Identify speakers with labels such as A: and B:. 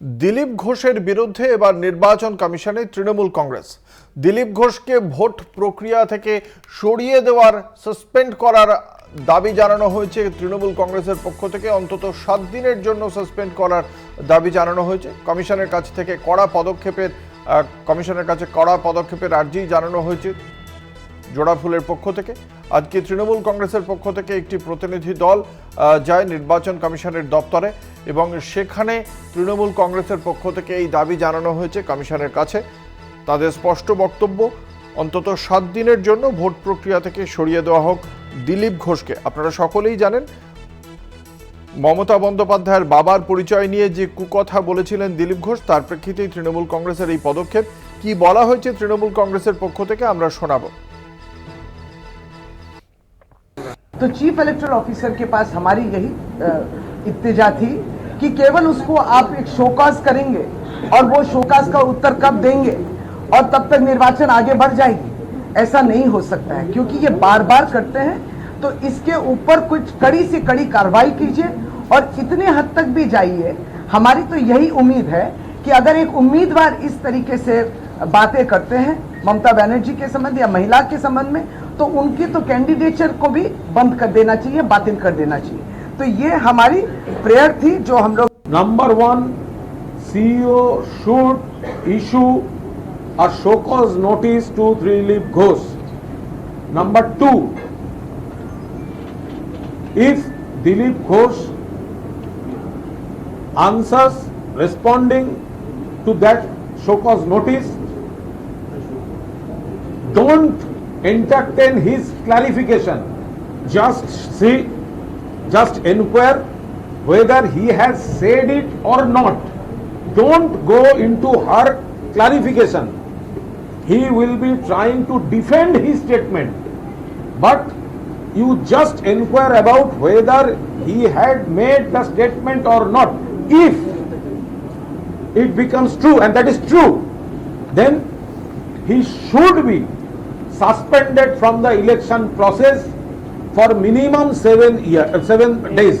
A: দিলীপ ঘোষের বিরুদ্ধে এবার নির্বাচন কমিশনে তৃণমূল কংগ্রেস দিলীপ ঘোষকে ভোট প্রক্রিয়া থেকে সরিয়ে দেওয়ার সাসপেন্ড করার দাবি জানানো হয়েছে। তৃণমূল কংগ্রেসের পক্ষ থেকে অন্তত 7 দিনের জন্য সাসপেন্ড করার দাবি জানানো হয়েছে। কমিশনের কাছ থেকে কমিশনের কাছে কড়া পদক্ষেপের আর্জি জানানো হয়েছে জোড়াফুলের পক্ষ থেকে। আজকে তৃণমূল কংগ্রেসের পক্ষ থেকে একটি প্রতিনিধি দল যায় নির্বাচন কমিশনের দপ্তরে এবং সেখানে তৃণমূল কংগ্রেসের পক্ষ থেকে এই দাবি জানানো হয়েছে কমিশনের কাছে। তাদের স্পষ্ট বক্তব্য, অন্তত 7 দিনের জন্য ভোট প্রক্রিয়া থেকে সরিয়ে দেওয়া হোক দিলীপ ঘোষকে। আপনারা সকলেই জানেন মমতা বন্দ্যোপাধ্যায়ের বাবার পরিচয় নিয়ে যে কুকথা বলেছিলেন দিলীপ ঘোষ, তার প্রেক্ষিতেই তৃণমূল কংগ্রেসের এই পদক্ষেপ। কি বলা হয়েছে তৃণমূল কংগ্রেসের পক্ষ থেকে আমরা শোনাবো।
B: तो चीफ इलेक्टोरल ऑफिसर के पास हमारी यही इत्तेजा थी कि केवल उसको आप एक शोकाज करेंगे और वो शोकाज का उत्तर कब देंगे और तब तक निर्वाचन आगे बढ़ जाएगी। ऐसा नहीं हो सकता है क्योंकि ये बार बार करते हैं। तो इसके ऊपर कुछ कड़ी से कड़ी कार्रवाई कीजिए और इतने हद तक भी जाइए। हमारी तो यही उम्मीद है कि अगर एक उम्मीदवार इस तरीके से बातें करते हैं ममता बनर्जी के संबंध या महिला के संबंध में, तो उनकी तो कैंडिडेचर को भी बंद कर देना चाहिए, बातिल कर देना चाहिए। तो ये हमारी प्रेयर थी जो हम लोग।
C: Number 1, CEO should issue a show cause notice to Dilip Ghosh. Number 2, if Dilip Ghosh answers responding to that show cause notice, don't entertain his clarification. Just inquire whether he has said it or not. Don't go into her clarification. He will be trying to defend his statement, but you just inquire about whether he had made the statement or not. If it becomes true, and that is true, then he should be suspended from the election process for minimum 7 days.